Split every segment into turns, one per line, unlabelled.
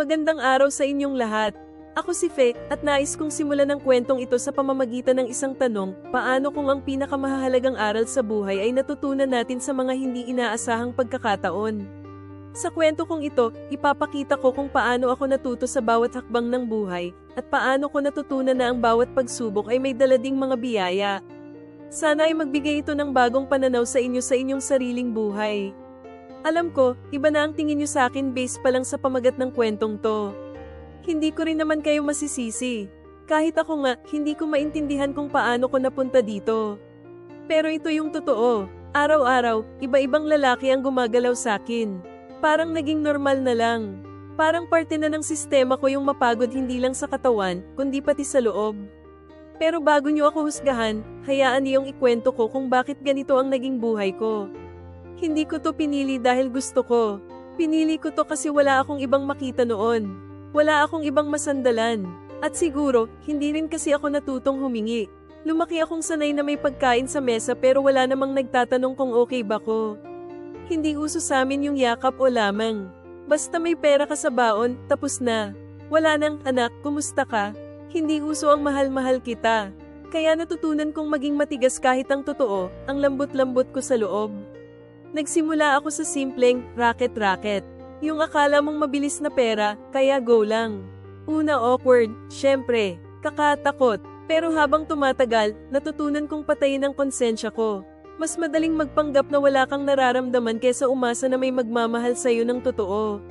Magandang araw sa inyong lahat. Ako si Fe, at nais kong simulan ang kwentong ito sa pamamagitan ng isang tanong, paano kung ang pinakamahalagang aral sa buhay ay natutunan natin sa mga hindi inaasahang pagkakataon? Sa kwento kong ito, ipapakita ko kung paano ako natuto sa bawat hakbang ng buhay, at paano ko natutunan na ang bawat pagsubok ay may dala ding mga biyaya. Sana ay magbigay ito ng bagong pananaw sa inyong sariling buhay. Alam ko, iba na ang tingin niyo sa akin based pa lang sa pamagat ng kwentong to. Hindi ko rin naman kayo masisisi. Kahit ako nga, hindi ko maintindihan kung paano ko napunta dito. Pero ito yung totoo. Araw-araw, iba-ibang lalaki ang gumagalaw sa akin. Parang naging normal na lang. Parang parte na ng sistema ko yung mapagod hindi lang sa katawan, kundi pati sa loob. Pero bago niyo ako husgahan, hayaan niyong ikwento ko kung bakit ganito ang naging buhay ko. Hindi ko to pinili dahil gusto ko. Pinili ko to kasi wala akong ibang makita noon. Wala akong ibang masandalan. At siguro, hindi rin kasi ako natutong humingi. Lumaki akong sanay na may pagkain sa mesa pero wala namang nagtatanong kung okay ba ko. Hindi uso sa amin yung yakap o lamang. Basta may pera ka sa baon, tapos na. Wala nang, anak, kumusta ka? Hindi uso ang mahal-mahal kita. Kaya natutunan kong maging matigas kahit ang totoo, ang lambot-lambot ko sa loob. Nagsimula ako sa simpleng racket-racket. Yung akala mong mabilis na pera, kaya go lang. Una awkward, syempre, kakatakot. Pero habang tumatagal, natutunan kong patayin ang konsensya ko. Mas madaling magpanggap na wala kang nararamdaman kesa umasa na may magmamahal sa'yo ng totoo.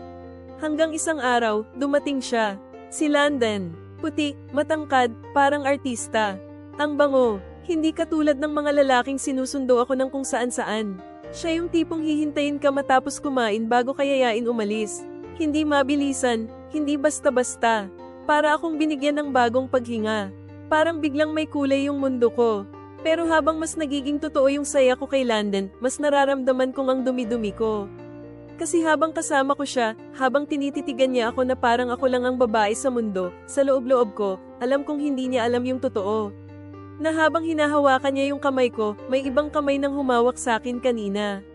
Hanggang isang araw, dumating siya. Si London. Puti, matangkad, parang artista. Ang bango, hindi katulad ng mga lalaking sinusundo ako ng kung saan-saan. Siya yung tipong hihintayin ka matapos kumain bago kayayain umalis. Hindi mabilisan, hindi basta-basta. Para akong binigyan ng bagong paghinga. Parang biglang may kulay yung mundo ko. Pero habang mas nagiging totoo yung saya ko kay London, mas nararamdaman kong ang dumi-dumi ko. Kasi habang kasama ko siya, habang tinititigan niya ako na parang ako lang ang babae sa mundo, sa loob-loob ko, alam kong hindi niya alam yung totoo. Na habang hinahawakan niya yung kamay ko, may ibang kamay nang humawak sa akin kanina.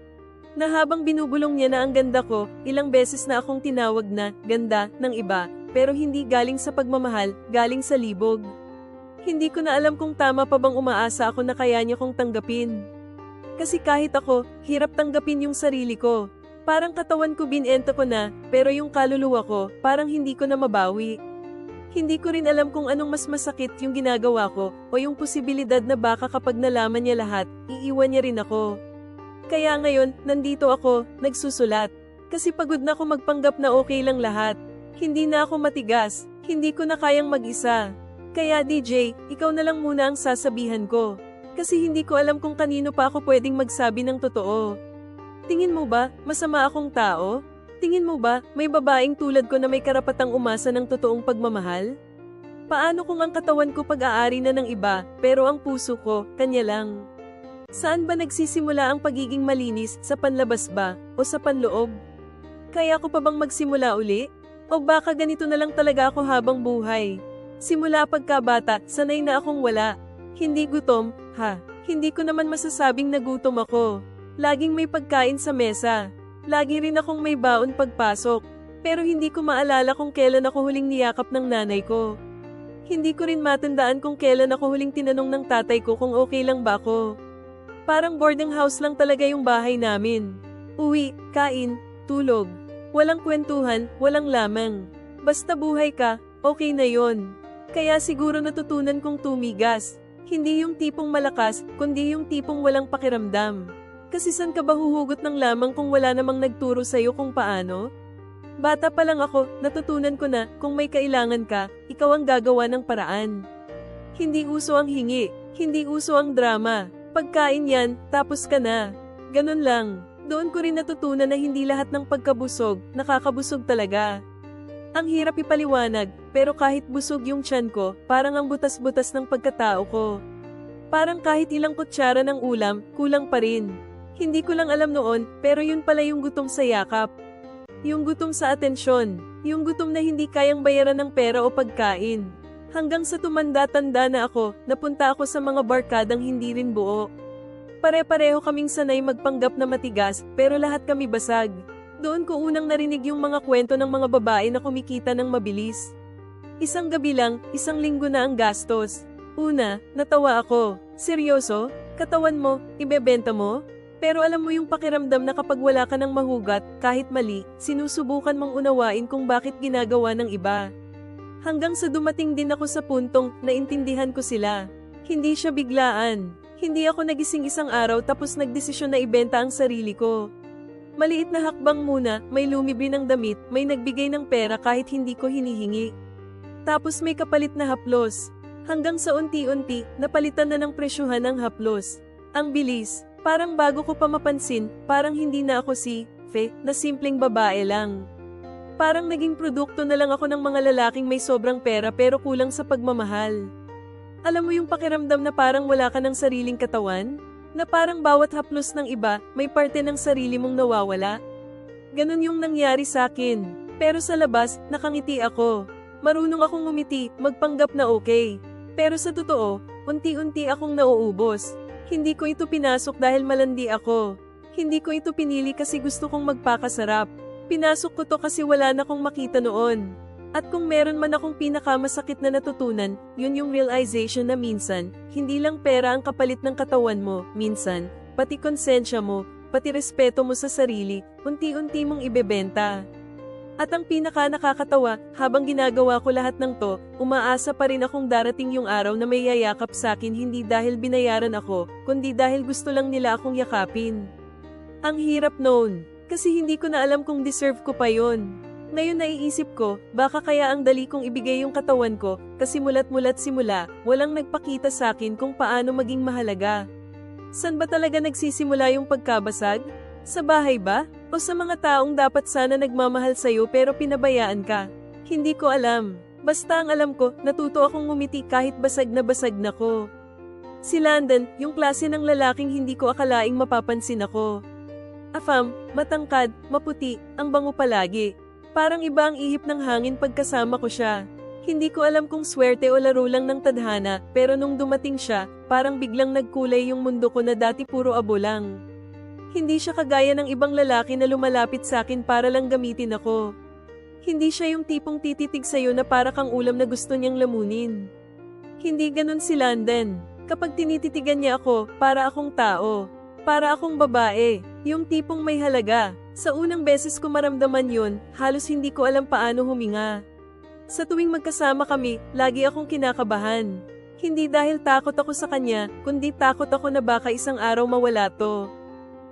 Na habang binubulong niya na ang ganda ko, ilang beses na akong tinawag na ganda ng iba, pero hindi galing sa pagmamahal, galing sa libog. Hindi ko na alam kung tama pa bang umaasa ako na kaya niya kong tanggapin. Kasi kahit ako, hirap tanggapin yung sarili ko. Parang katawan ko binenta ko na, pero yung kaluluwa ko, parang hindi ko na mabawi. Hindi ko rin alam kung anong mas masakit yung ginagawa ko o yung posibilidad na baka kapag nalaman niya lahat, iiwan niya rin ako. Kaya ngayon, nandito ako, nagsusulat. Kasi pagod na ako magpanggap na okay lang lahat. Hindi na ako matigas, hindi ko na kayang mag-isa. Kaya DJ, ikaw na lang muna ang sasabihan ko. Kasi hindi ko alam kung kanino pa ako pwedeng magsabi ng totoo. Tingin mo ba, masama akong tao? Tingin mo ba, may babaeng tulad ko na may karapatang umasa ng totoong pagmamahal? Paano kung ang katawan ko pag-aari na ng iba, pero ang puso ko, kanya lang? Saan ba nagsisimula ang pagiging malinis, sa panlabas ba, o sa panloob? Kaya ko pa bang magsimula uli? O baka ganito na lang talaga ako habang buhay? Simula pagkabata, sanay na akong wala. Hindi gutom, ha? Hindi ko naman masasabing nagutom ako. Laging may pagkain sa mesa. Lagi rin akong may baon pagpasok. Pero hindi ko maalala kung kailan ako huling niyakap ng nanay ko. Hindi ko rin matandaan kung kailan ako huling tinanong ng tatay ko kung okay lang ba ako. Parang boarding house lang talaga yung bahay namin. Uwi, kain, tulog. Walang kwentuhan, walang lamang. Basta buhay ka, okay na yon. Kaya siguro natutunan kong tumigas. Hindi yung tipong malakas, kundi yung tipong walang pakiramdam. Kasi saan ka ba huhugot ng lamang kung wala namang nagturo sa'yo kung paano? Bata pa lang ako, natutunan ko na, kung may kailangan ka, ikaw ang gagawa ng paraan. Hindi uso ang hingi, hindi uso ang drama. Pagkain yan, tapos ka na. Ganun lang. Doon ko rin natutunan na hindi lahat ng pagkabusog, nakakabusog talaga. Ang hirap ipaliwanag, pero kahit busog yung tiyan ko, parang ang butas-butas ng pagkatao ko. Parang kahit ilang kutsara ng ulam, kulang pa rin. Hindi ko lang alam noon, pero yun pala yung gutom sa yakap. Yung gutom sa atensyon. Yung gutom na hindi kayang bayaran ng pera o pagkain. Hanggang sa tumanda-tanda na ako, napunta ako sa mga barkadang hindi rin buo. Pare-pareho kaming sanay magpanggap na matigas, pero lahat kami basag. Doon ko unang narinig yung mga kwento ng mga babae na kumikita ng mabilis. Isang gabi lang, 1 linggo na ang gastos. Una, natawa ako. Seryoso? Katawan mo, ibebenta mo? Pero alam mo yung pakiramdam na kapag wala ka ng mahugat, kahit mali, sinusubukan mong unawain kung bakit ginagawa ng iba. Hanggang sa dumating din ako sa puntong naintindihan ko sila. Hindi siya biglaan. Hindi ako nagising isang araw tapos nagdesisyon na ibenta ang sarili ko. Maliit na hakbang muna, may lumibli ng damit, may nagbigay ng pera kahit hindi ko hinihingi. Tapos may kapalit na haplos. Hanggang sa unti-unti, napalitan na ng presyuhan ang haplos. Ang bilis, parang bago ko pa mapansin, parang hindi na ako si Fe, na simpleng babae lang. Parang naging produkto na lang ako ng mga lalaking may sobrang pera pero kulang sa pagmamahal. Alam mo yung pakiramdam na parang wala ka ng sariling katawan? Na parang bawat haplos ng iba, may parte ng sarili mong nawawala? Ganon yung nangyari sa akin. Pero sa labas, nakangiti ako. Marunong akong ngumiti, magpanggap na okay. Pero sa totoo, unti-unti akong nauubos. Hindi ko ito pinasok dahil malandi ako. Hindi ko ito pinili kasi gusto kong magpakasarap. Pinasok ko to kasi wala na akong makita noon. At kung meron man akong pinakamasakit na natutunan, yun yung realization na minsan, hindi lang pera ang kapalit ng katawan mo, minsan, pati konsensya mo, pati respeto mo sa sarili, unti-unti mong ibebenta. At ang pinaka nakakatawa, habang ginagawa ko lahat ng to, umaasa pa rin akong darating yung araw na may yayakap sa akin hindi dahil binayaran ako, kundi dahil gusto lang nila akong yakapin. Ang hirap noon, kasi hindi ko na alam kung deserve ko pa yon. Ngayon naiisip ko, baka kaya ang dali kong ibigay yung katawan ko, kasi mulat-mulat simula, walang nagpakita sa akin kung paano maging mahalaga. San ba talaga nagsisimula yung pagkabasag? Sa bahay ba? O sa mga taong dapat sana nagmamahal sa'yo pero pinabayaan ka? Hindi ko alam. Basta ang alam ko, natuto akong ngumiti kahit basag na ko. Si Landon, yung klase ng lalaking hindi ko akalaing mapapansin ako. Afam, matangkad, maputi, ang bango palagi. Parang iba ang ihip ng hangin pagkasama ko siya. Hindi ko alam kung swerte o laro lang ng tadhana, pero nung dumating siya, parang biglang nagkulay yung mundo ko na dati puro abo lang. Hindi siya kagaya ng ibang lalaki na lumalapit sa akin para lang gamitin ako. Hindi siya yung tipong tititig sa'yo na para kang ulam na gusto niyang lamunin. Hindi ganun si Landon. Kapag tinititigan niya ako, para akong tao. Para akong babae. Yung tipong may halaga. Sa unang beses ko maramdaman yun, halos hindi ko alam paano huminga. Sa tuwing magkasama kami, lagi akong kinakabahan. Hindi dahil takot ako sa kanya, kundi takot ako na baka isang araw mawala to.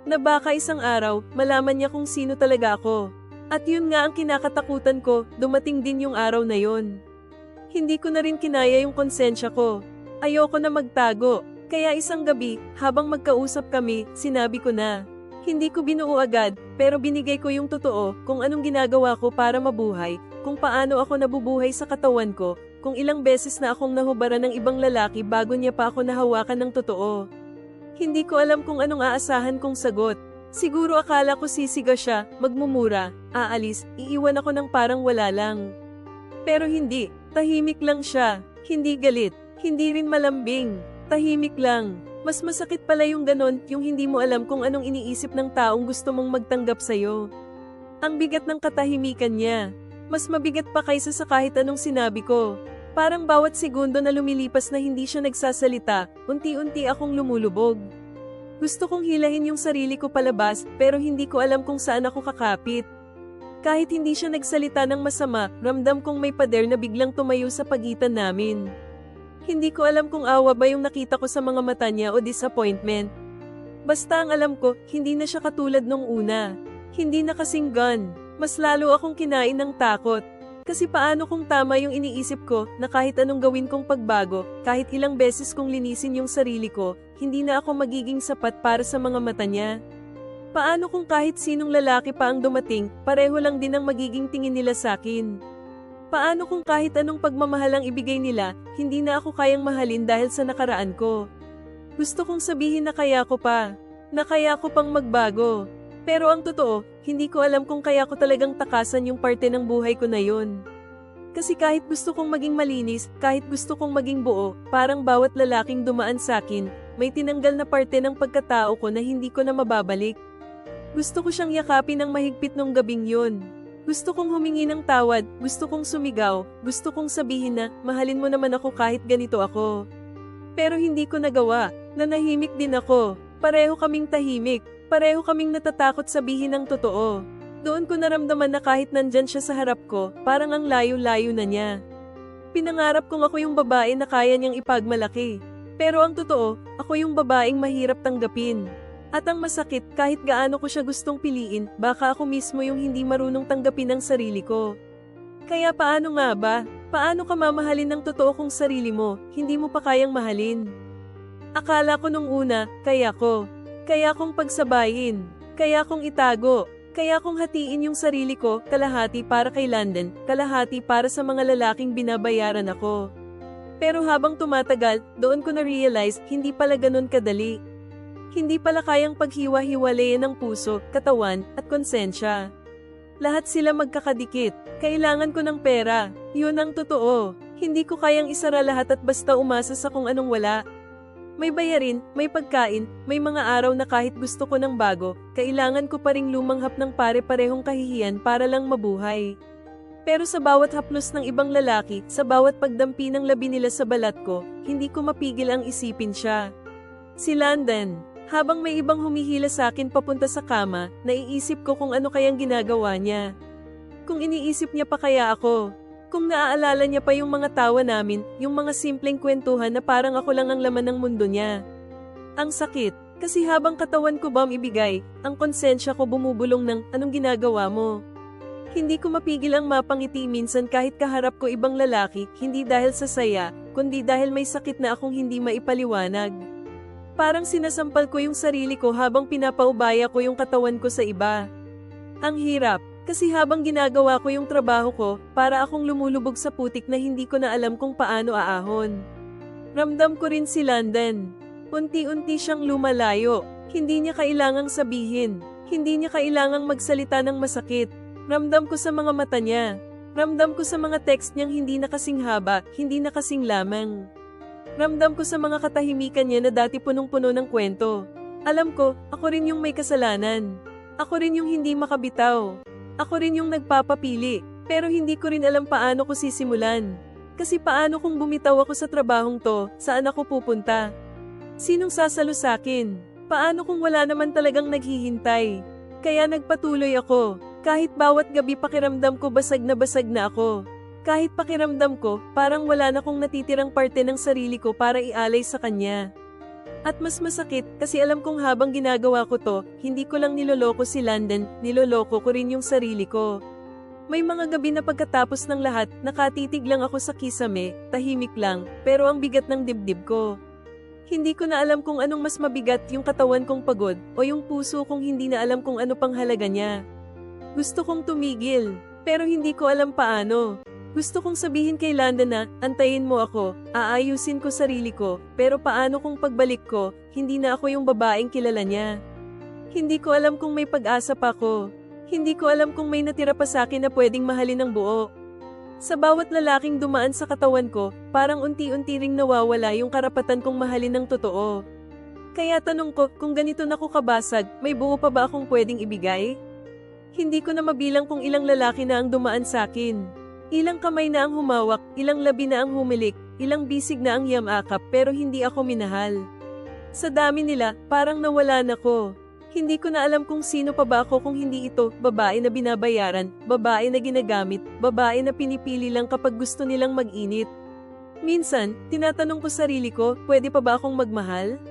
Na baka isang araw, malaman niya kung sino talaga ako. At yun nga ang kinakatakutan ko, dumating din yung araw na yun. Hindi ko na rin kinaya yung konsensya ko. Ayoko na magtago. Kaya isang gabi, habang magkausap kami, sinabi ko na. Hindi ko binuo agad, pero binigay ko yung totoo, kung anong ginagawa ko para mabuhay, kung paano ako nabubuhay sa katawan ko, kung ilang beses na akong nahubaran ng ibang lalaki bago niya pa ako nahawakan ng totoo. Hindi ko alam kung anong aasahan kong sagot. Siguro akala ko sisiga siya, magmumura, aalis, iiwan ako ng parang wala lang. Pero hindi, tahimik lang siya, hindi galit, hindi rin malambing, tahimik lang. Mas masakit pala yung ganon, yung hindi mo alam kung anong iniisip ng taong gusto mong magtanggap sa'yo. Ang bigat ng katahimikan niya. Mas mabigat pa kaysa sa kahit anong sinabi ko. Parang bawat segundo na lumilipas na hindi siya nagsasalita, unti-unti akong lumulubog. Gusto kong hilahin yung sarili ko palabas, pero hindi ko alam kung saan ako kakapit. Kahit hindi siya nagsalita ng masama, ramdam kong may pader na biglang tumayo sa pagitan namin. Hindi ko alam kung awa ba yung nakita ko sa mga mata niya o disappointment. Basta ang alam ko, hindi na siya katulad nung una. Hindi na kasing gun. Mas lalo akong kinain ng takot. Kasi paano kung tama yung iniisip ko na kahit anong gawin kong pagbago, kahit ilang beses kong linisin yung sarili ko, hindi na ako magiging sapat para sa mga mata niya. Paano kung kahit sinong lalaki pa ang dumating, pareho lang din ang magiging tingin nila sa akin? Paano kung kahit anong pagmamahal ang ibigay nila, hindi na ako kayang mahalin dahil sa nakaraan ko? Gusto kong sabihin na kaya ko pa, na kaya ko pang magbago. Pero ang totoo, hindi ko alam kung kaya ko talagang takasan yung parte ng buhay ko na yun. Kasi kahit gusto kong maging malinis, kahit gusto kong maging buo, parang bawat lalaking dumaan sa akin, may tinanggal na parte ng pagkatao ko na hindi ko na mababalik. Gusto ko siyang yakapin ng mahigpit nung gabing yun. Gusto kong humingi ng tawad, gusto kong sumigaw, gusto kong sabihin na, mahalin mo naman ako kahit ganito ako. Pero hindi ko nagawa, nanahimik din ako. Pareho kaming tahimik, pareho kaming natatakot sabihin ang totoo. Doon ko naramdaman na kahit nandyan siya sa harap ko, parang ang layo-layo na niya. Pinangarap kong ako yung babae na kaya niyang ipagmalaki. Pero ang totoo, ako yung babaeng mahirap tanggapin. At ang masakit, kahit gaano ko siya gustong piliin, baka ako mismo yung hindi marunong tanggapin ang sarili ko. Kaya paano nga ba? Paano ka mamahalin ng totoo kong sarili mo, hindi mo pa kayang mahalin? Akala ko nung una, kaya ko. Kaya kong pagsabayin. Kaya kong itago. Kaya kong hatiin yung sarili ko, kalahati para kay London, kalahati para sa mga lalaking binabayaran ako. Pero habang tumatagal, doon ko na-realize, hindi pala ganun kadali. Hindi pala kayang paghiwa-hiwalayin ng puso, katawan, at konsensya. Lahat sila magkakadikit. Kailangan ko ng pera. Yun ang totoo. Hindi ko kayang isara lahat at basta umasa sa kung anong wala. May bayarin, may pagkain, may mga araw na kahit gusto ko ng bago, kailangan ko pa ring lumanghap ng pare-parehong kahihiyan para lang mabuhay. Pero sa bawat haplos ng ibang lalaki, sa bawat pagdampi ng labi nila sa balat ko, hindi ko mapigil ang isipin siya. Si London. Habang may ibang humihila sa akin papunta sa kama, naiisip ko kung ano kayang ginagawa niya. Kung iniisip niya pa kaya ako. Kung naaalala niya pa yung mga tawa namin, yung mga simpleng kwentuhan na parang ako lang ang laman ng mundo niya. Ang sakit, kasi habang katawan ko ba ibigay, ang konsensya ko bumubulong ng, anong ginagawa mo? Hindi ko mapigil ang mapangiti minsan kahit kaharap ko ibang lalaki, hindi dahil sa saya, kundi dahil may sakit na akong hindi maipaliwanag. Parang sinasampal ko yung sarili ko habang pinapaubaya ko yung katawan ko sa iba. Ang hirap. Kasi habang ginagawa ko yung trabaho ko, para akong lumulubog sa putik na hindi ko na alam kung paano aahon. Ramdam ko rin si London. Unti-unti siyang lumalayo. Hindi niya kailangang sabihin. Hindi niya kailangang magsalita ng masakit. Ramdam ko sa mga mata niya. Ramdam ko sa mga text niyang hindi na kasing haba, hindi na kasing lamang. Ramdam ko sa mga katahimikan niya na dati punong-puno ng kwento. Alam ko, ako rin yung may kasalanan. Ako rin yung hindi makabitaw. Ako rin yung nagpapapili, pero hindi ko rin alam paano ko sisimulan. Kasi paano kung bumitaw ako sa trabahong to, saan ako pupunta? Sinong sasalo sakin? Paano kung wala naman talagang naghihintay? Kaya nagpatuloy ako. Kahit bawat gabi pakiramdam ko basag na ako. Kahit pakiramdam ko, parang wala na kong natitirang parte ng sarili ko para ialay sa kanya. At mas masakit, kasi alam kong habang ginagawa ko to, hindi ko lang niloloko si London, niloloko ko rin yung sarili ko. May mga gabi na pagkatapos ng lahat, nakatitig lang ako sa kisame, tahimik lang, pero ang bigat ng dibdib ko. Hindi ko na alam kung anong mas mabigat, yung katawan kong pagod, o yung puso kong hindi na alam kung ano pang halaga niya. Gusto kong tumigil, pero hindi ko alam paano. Gusto kong sabihin kay London na, antayin mo ako, aayusin ko sarili ko, pero paano kung pagbalik ko, hindi na ako yung babaeng kilala niya. Hindi ko alam kung may pag-asa pa ako. Hindi ko alam kung may natira pa sa akin na pwedeng mahalin ng buo. Sa bawat lalaking dumaan sa katawan ko, parang unti-unti ring nawawala yung karapatan kong mahalin ng totoo. Kaya tanong ko, kung ganito na ko kabasag, may buo pa ba akong pwedeng ibigay? Hindi ko na mabilang kung ilang lalaki na ang dumaan sa akin. Ilang kamay na ang humawak, ilang labi na ang humilik, ilang bisig na ang yamakap pero hindi ako minahal. Sa dami nila, parang nawalan ako. Hindi ko na alam kung sino pa ba ako kung hindi ito, babae na binabayaran, babae na ginagamit, babae na pinipili lang kapag gusto nilang mag-init. Minsan, tinatanong ko sarili ko, pwede pa ba akong magmahal?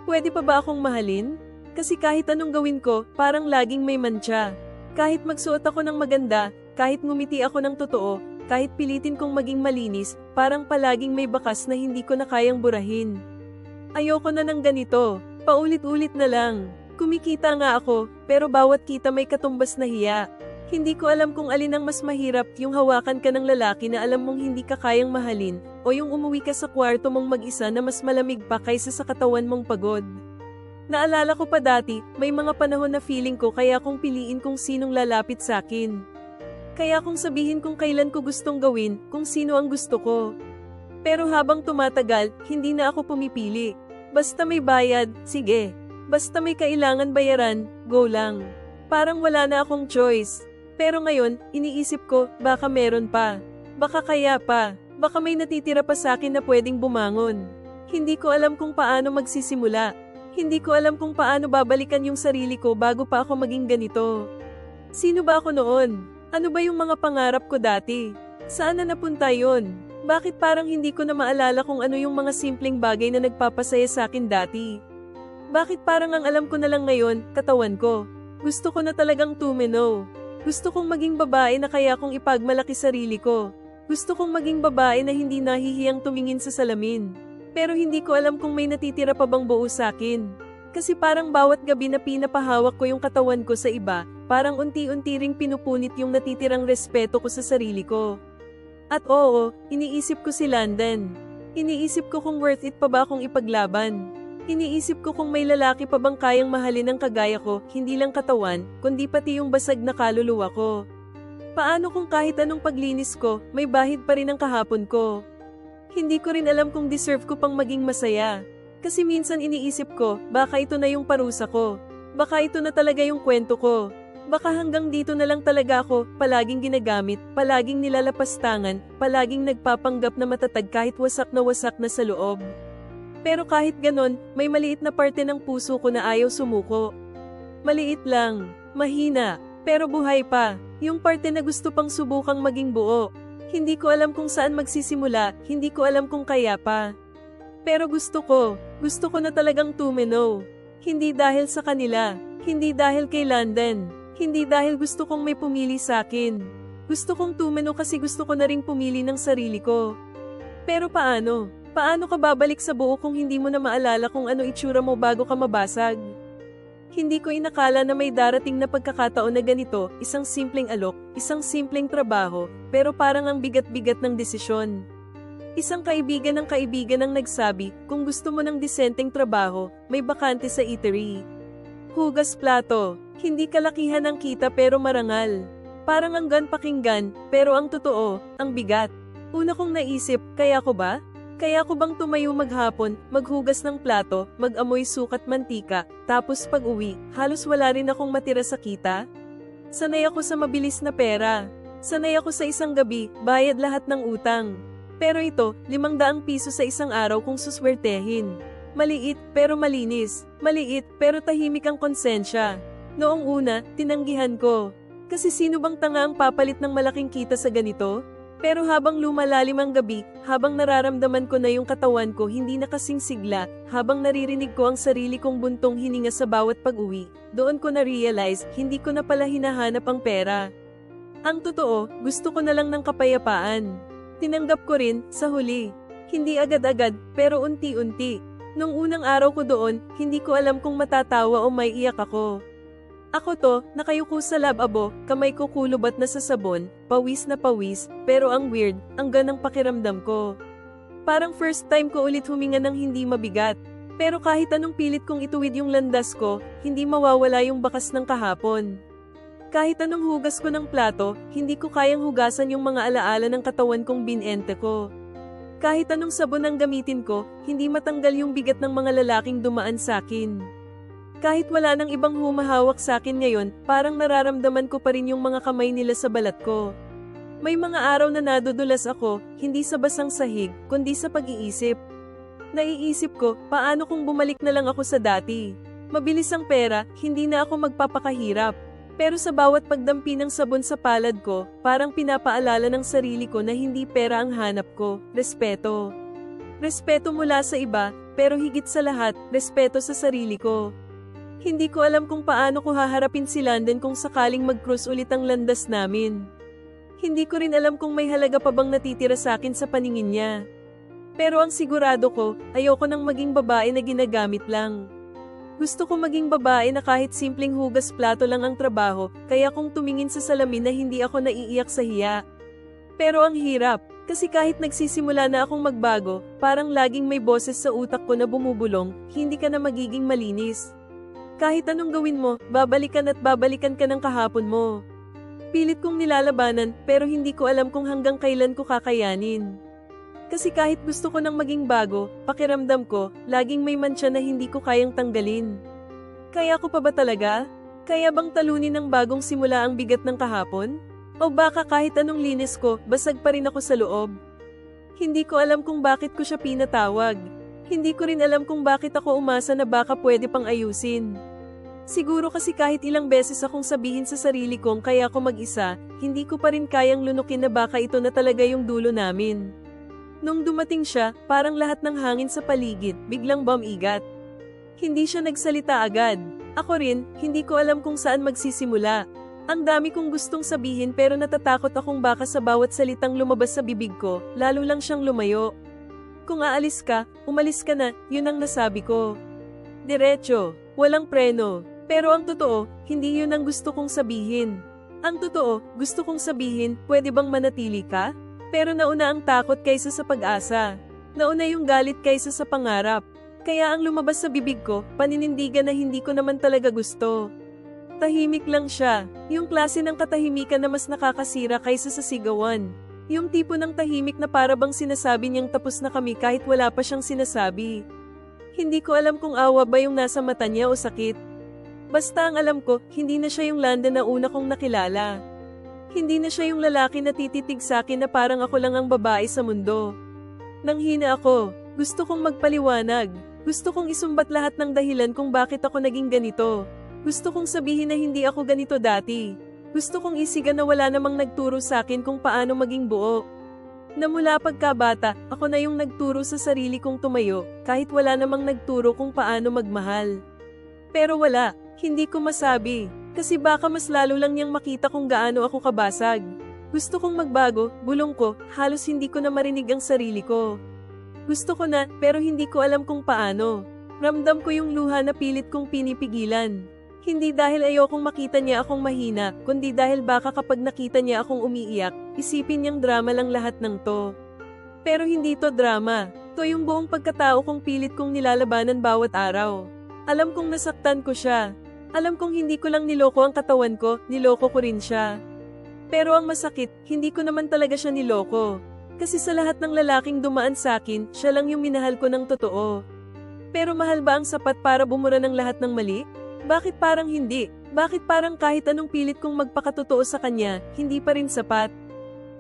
Pwede pa ba akong mahalin? Kasi kahit anong gawin ko, parang laging may mantsa. Kahit magsuot ako ng maganda, kahit ngumiti ako ng totoo, kahit pilitin kong maging malinis, parang palaging may bakas na hindi ko na kayang burahin. Ayoko na ng ganito, paulit-ulit na lang. Kumikita nga ako, pero bawat kita may katumbas na hiya. Hindi ko alam kung alin ang mas mahirap, yung hawakan ka ng lalaki na alam mong hindi ka kayang mahalin, o yung umuwi ka sa kwarto mong mag-isa na mas malamig pa kaysa sa katawan mong pagod. Naalala ko pa dati, may mga panahon na feeling ko kaya kong piliin kung sinong lalapit sa akin. Kaya kung sabihin kung kailan ko gustong gawin, kung sino ang gusto ko. Pero habang tumatagal, hindi na ako pumipili. Basta may bayad, sige. Basta may kailangan bayaran, go lang. Parang wala na akong choice. Pero ngayon, iniisip ko, baka meron pa. Baka kaya pa. Baka may natitira pa sa akin na pwedeng bumangon. Hindi ko alam kung paano magsisimula. Hindi ko alam kung paano babalikan yung sarili ko bago pa ako maging ganito. Sino ba ako noon? Ano ba yung mga pangarap ko dati? Saan na napunta yon? Bakit parang hindi ko na maalala kung ano yung mga simpleng bagay na nagpapasaya sa akin dati? Bakit parang ang alam ko na lang ngayon, katawan ko? Gusto ko na talagang tumino. Gusto kong maging babae na kaya kong ipagmalaki sarili ko. Gusto kong maging babae na hindi nahihiyang tumingin sa salamin. Pero hindi ko alam kung may natitira pa bang buo sa akin. Kasi parang bawat gabi na pinapahawak ko yung katawan ko sa iba, parang unti-unti ring pinupunit yung natitirang respeto ko sa sarili ko. At oo, iniisip ko si London. Iniisip ko kung worth it pa ba akong ipaglaban. Iniisip ko kung may lalaki pa bang kayang mahalin ng kagaya ko, hindi lang katawan, kundi pati yung basag na kaluluwa ko. Paano kung kahit anong paglinis ko, may bahid pa rin ang kahapon ko? Hindi ko rin alam kung deserve ko pang maging masaya. Kasi minsan iniisip ko, baka ito na yung parusa ko. Baka ito na talaga yung kwento ko. Baka hanggang dito na lang talaga ako, palaging ginagamit, palaging nilalapastangan, palaging nagpapanggap na matatag kahit wasak na sa loob. Pero kahit ganon, may maliit na parte ng puso ko na ayaw sumuko. Maliit lang, mahina, pero buhay pa. Yung parte na gusto pang subukang maging buo. Hindi ko alam kung saan magsisimula, hindi ko alam kung kaya pa. Pero gusto ko na talagang tumino. Hindi dahil sa kanila, hindi dahil kay London, hindi dahil gusto kong may pumili sa akin. Gusto kong tumino kasi gusto ko na ring pumili ng sarili ko. Pero paano? Paano ka babalik sa buo kung hindi mo na maalala kung ano itsura mo bago ka mabasag? Hindi ko inakala na may darating na pagkakataon na ganito, isang simpleng alok, isang simpleng trabaho, pero parang ang bigat-bigat ng desisyon. Isang kaibigan ng kaibigan ang nagsabi, kung gusto mo ng disenteng trabaho, may bakante sa eatery. Hugas plato, hindi kalakihan ang kita pero marangal. Parang anggan pakinggan, pero ang totoo, ang bigat. Una kong naisip, kaya ko ba? Kaya ko bang tumayo maghapon, maghugas ng plato, mag-amoy sukat mantika, tapos pag-uwi, halos wala rin akong matira sa kita? Sanay ako sa mabilis na pera. Sanay ako sa isang gabi, bayad lahat ng utang. Pero ito, 500 piso sa isang araw kung suswertehin. Maliit, pero malinis. Maliit, pero tahimik ang konsensya. Noong una, tinanggihan ko. Kasi sino bang tanga ang papalit ng malaking kita sa ganito? Pero habang lumalalim ang gabi, habang nararamdaman ko na yung katawan ko hindi na kasing sigla, habang naririnig ko ang sarili kong buntong hininga sa bawat pag-uwi, doon ko na-realize, hindi ko na pala hinahanap ang pera. Ang totoo, gusto ko na lang ng kapayapaan. Tinanggap ko rin, sa huli. Hindi agad-agad, pero unti-unti. Nung unang araw ko doon, hindi ko alam kung matatawa o may iyak ako. Ako to, nakayuko sa lababo, kamay ko kulubat na sa sabon, pawis na pawis, pero ang weird, ang ganang pakiramdam ko. Parang first time ko ulit huminga ng hindi mabigat. Pero kahit anong pilit kong ituwid yung landas ko, hindi mawawala yung bakas ng kahapon. Kahit anong hugas ko ng plato, hindi ko kayang hugasan yung mga alaala ng katawan kong binente ko. Kahit anong sabon ang gamitin ko, hindi matanggal yung bigat ng mga lalaking dumaan sa akin. Kahit wala nang ibang humahawak sa akin ngayon, parang nararamdaman ko pa rin yung mga kamay nila sa balat ko. May mga araw na nadudulas ako, hindi sa basang sahig, kundi sa pag-iisip. Naiisip ko, paano kung bumalik na lang ako sa dati? Mabilis ang pera, hindi na ako magpapakahirap. Pero sa bawat pagdampi ng sabon sa palad ko, parang pinapaalala ng sarili ko na hindi pera ang hanap ko, respeto. Respeto mula sa iba, pero higit sa lahat, respeto sa sarili ko. Hindi ko alam kung paano ko haharapin si London kung sakaling mag-cross ulit ang landas namin. Hindi ko rin alam kung may halaga pa bang natitira sa akin sa paningin niya. Pero ang sigurado ko, ayoko nang maging babae na ginagamit lang. Gusto ko maging babae na kahit simpleng hugas plato lang ang trabaho, kaya kung tumingin sa salamin na hindi ako naiiyak sa hiya. Pero ang hirap, kasi kahit nagsisimula na akong magbago, parang laging may boses sa utak ko na bumubulong, hindi ka na magiging malinis. Kahit anong gawin mo, babalikan at babalikan ka ng kahapon mo. Pilit kong nilalabanan, pero hindi ko alam kung hanggang kailan ko kakayanin. Kasi kahit gusto ko nang maging bago, pakiramdam ko, laging may mantsa na hindi ko kayang tanggalin. Kaya ko pa ba talaga? Kaya bang talunin ng bagong simula ang bigat ng kahapon? O baka kahit anong linis ko, basag pa rin ako sa loob? Hindi ko alam kung bakit ko siya pinatawag. Hindi ko rin alam kung bakit ako umasa na baka pwede pang ayusin. Siguro kasi kahit ilang beses akong sabihin sa sarili kong kaya ako mag-isa, hindi ko pa rin kayang lunukin na baka ito na talaga yung dulo namin. Nung dumating siya, parang lahat ng hangin sa paligid, biglang bumigat. Hindi siya nagsalita agad. Ako rin, hindi ko alam kung saan magsisimula. Ang dami kong gustong sabihin pero natatakot akong baka sa bawat salitang lumabas sa bibig ko, lalo lang siyang lumayo. Kung aalis ka, umalis ka na, yun ang nasabi ko. Diretso, walang preno. Pero ang totoo, hindi yun ang gusto kong sabihin. Ang totoo, gusto kong sabihin, pwede bang manatili ka? Pero nauna ang takot kaysa sa pag-asa. Nauna yung galit kaysa sa pangarap. Kaya ang lumabas sa bibig ko, paninindigan na hindi ko naman talaga gusto. Tahimik lang siya, yung klase ng katahimikan na mas nakakasira kaysa sa sigawan. Yung tipo ng tahimik na para bang sinasabi niyang tapos na kami kahit wala pa siyang sinasabi. Hindi ko alam kung awa ba yung nasa mata niya o sakit. Basta ang alam ko, hindi na siya yung Landa na una kong nakilala. Hindi na siya yung lalaki na tititig sa akin na parang ako lang ang babae sa mundo. Nanghina ako, gusto kong magpaliwanag. Gusto kong isumbat lahat ng dahilan kung bakit ako naging ganito. Gusto kong sabihin na hindi ako ganito dati. Gusto kong isigan na wala namang nagturo sa akin kung paano maging buo. Na mula pagkabata, ako na yung nagturo sa sarili kong tumayo, kahit wala namang nagturo kung paano magmahal. Pero wala, hindi ko masabi, kasi baka mas lalo lang niyang makita kung gaano ako kabasag. Gusto kong magbago, bulong ko, halos hindi ko na marinig ang sarili ko. Gusto ko na, pero hindi ko alam kung paano. Ramdam ko yung luha na pilit kong pinipigilan. Hindi dahil ayokong makita niya akong mahina, kundi dahil baka kapag nakita niya akong umiiyak, isipin niyang drama lang lahat ng to. Pero hindi to drama. To yung buong pagkatao kong pilit kong nilalabanan bawat araw. Alam kong nasaktan ko siya. Alam kong hindi ko lang niloko ang katawan ko, niloko ko rin siya. Pero ang masakit, hindi ko naman talaga siya niloko. Kasi sa lahat ng lalaking dumaan sa akin, siya lang yung minahal ko ng totoo. Pero mahal ba ang sapat para bumura ng lahat ng mali? Bakit parang hindi? Bakit parang kahit anong pilit kong magpakatotoo sa kanya, hindi pa rin sapat?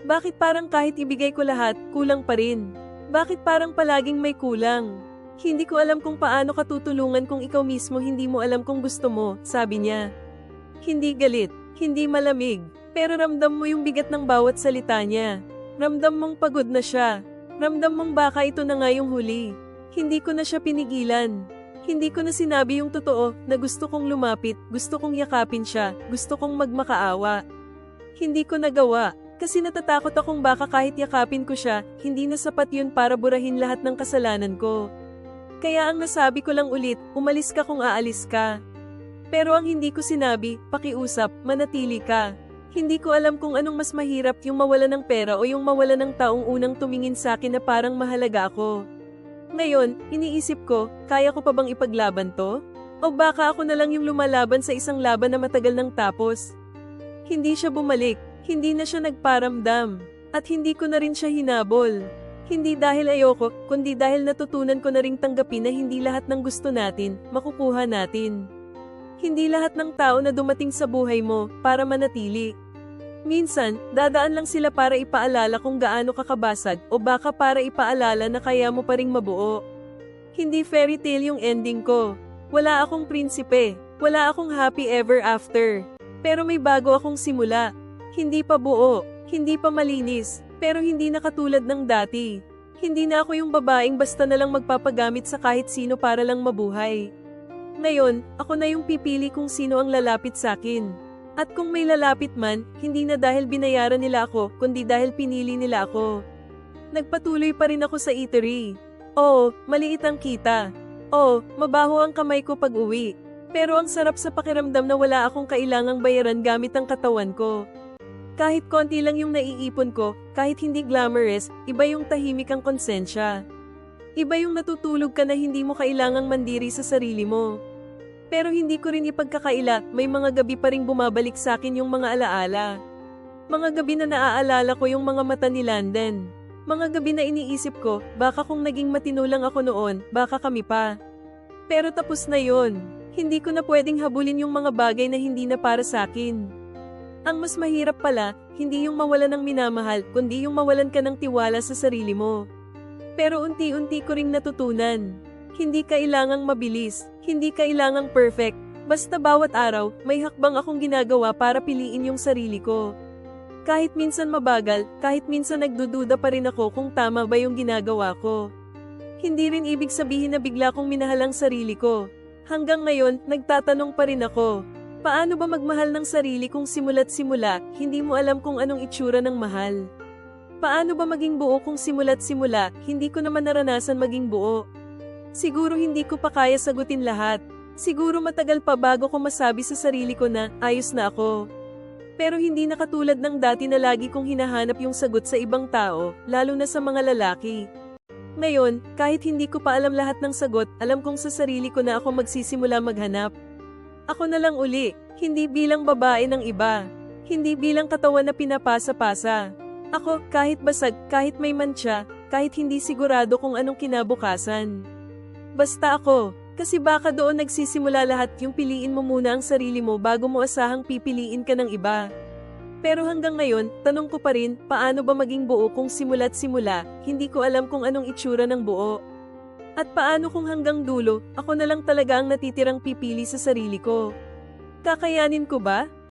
Bakit parang kahit ibigay ko lahat, kulang pa rin? Bakit parang palaging may kulang? Hindi ko alam kung paano katutulungan kung ikaw mismo hindi mo alam kung gusto mo, sabi niya. Hindi galit, hindi malamig, pero ramdam mo yung bigat ng bawat salita niya. Ramdam mong pagod na siya. Ramdam mong baka ito na nga yung huli. Hindi ko na siya pinigilan. Hindi ko na sinabi yung totoo na gusto kong lumapit, gusto kong yakapin siya, gusto kong magmakaawa. Hindi ko nagawa, kasi natatakot akong baka kahit yakapin ko siya, hindi na sapat yun para burahin lahat ng kasalanan ko. Kaya ang nasabi ko lang ulit, umalis ka kung aalis ka. Pero ang hindi ko sinabi, pakiusap, manatili ka. Hindi ko alam kung anong mas mahirap yung mawala ng pera o yung mawala ng taong unang tumingin sa akin na parang mahalaga ako. Ngayon, iniisip ko, kaya ko pa bang ipaglaban to? O baka ako na lang yung lumalaban sa isang laban na matagal nang tapos? Hindi siya bumalik, hindi na siya nagparamdam, at hindi ko na rin siya hinabol. Hindi dahil ayoko, kundi dahil natutunan ko na ring tanggapin na hindi lahat ng gusto natin, makukuha natin. Hindi lahat ng tao na dumating sa buhay mo, para manatili. Minsan, dadaan lang sila para ipaalala kung gaano kakabasag o baka para ipaalala na kaya mo pa ring mabuo. Hindi fairy tale yung ending ko. Wala akong prinsipe, wala akong happy ever after. Pero may bago akong simula. Hindi pa buo, hindi pa malinis, pero hindi na katulad ng dati. Hindi na ako yung babaeng basta na lang magpapagamit sa kahit sino para lang mabuhay. Ngayon, ako na yung pipili kung sino ang lalapit sa akin. At kung may lalapit man, hindi na dahil binayaran nila ako, kundi dahil pinili nila ako. Nagpatuloy pa rin ako sa eatery. Oo, maliit ang kita. Oo, mabaho ang kamay ko pag uwi. Pero ang sarap sa pakiramdam na wala akong kailangang bayaran gamit ang katawan ko. Kahit konti lang yung naiipon ko, kahit hindi glamorous, iba yung tahimik ang konsensya. Iba yung natutulog ka na hindi mo kailangang mandiri sa sarili mo. Pero hindi ko rin ipagkakaila, may mga gabi pa ring bumabalik sa akin yung mga alaala. Mga gabi na naaalala ko yung mga mata ni Landen. Mga gabi na iniisip ko, baka kung naging matino lang ako noon, baka kami pa. Pero tapos na yon. Hindi ko na pwedeng habulin yung mga bagay na hindi na para sa akin. Ang mas mahirap pala, hindi yung mawalan ng minamahal, kundi yung mawalan ka ng tiwala sa sarili mo. Pero unti-unti ko ring natutunan. Hindi kailangang mabilis, hindi kailangang perfect, basta bawat araw, may hakbang akong ginagawa para piliin yung sarili ko. Kahit minsan mabagal, kahit minsan nagdududa pa rin ako kung tama ba yung ginagawa ko. Hindi rin ibig sabihin na bigla kong minahal ang sarili ko. Hanggang ngayon, nagtatanong pa rin ako. Paano ba magmahal ng sarili kung simula't simula, hindi mo alam kung anong itsura ng mahal? Paano ba maging buo kung simula't simula, hindi ko naman naranasan maging buo? Siguro hindi ko pa kaya sagutin lahat. Siguro matagal pa bago ko masabi sa sarili ko na, ayos na ako. Pero hindi na katulad ng dati na lagi kong hinahanap yung sagot sa ibang tao, lalo na sa mga lalaki. Ngayon, kahit hindi ko pa alam lahat ng sagot, alam kong sa sarili ko na ako magsisimula maghanap. Ako na lang uli, hindi bilang babae ng iba. Hindi bilang katawan na pinapasa-pasa. Ako, kahit basag, kahit may mantsa, kahit hindi sigurado kung anong kinabukasan. Basta ako, kasi baka doon nagsisimula lahat yung piliin mo muna ang sarili mo bago mo asahang pipiliin ka ng iba. Pero hanggang ngayon, tanong ko pa rin, paano ba maging buo kung simula't simula, hindi ko alam kung anong itsura ng buo. At paano kung hanggang dulo, ako na lang talaga ang natitirang pipili sa sarili ko. Kakayanin ko ba?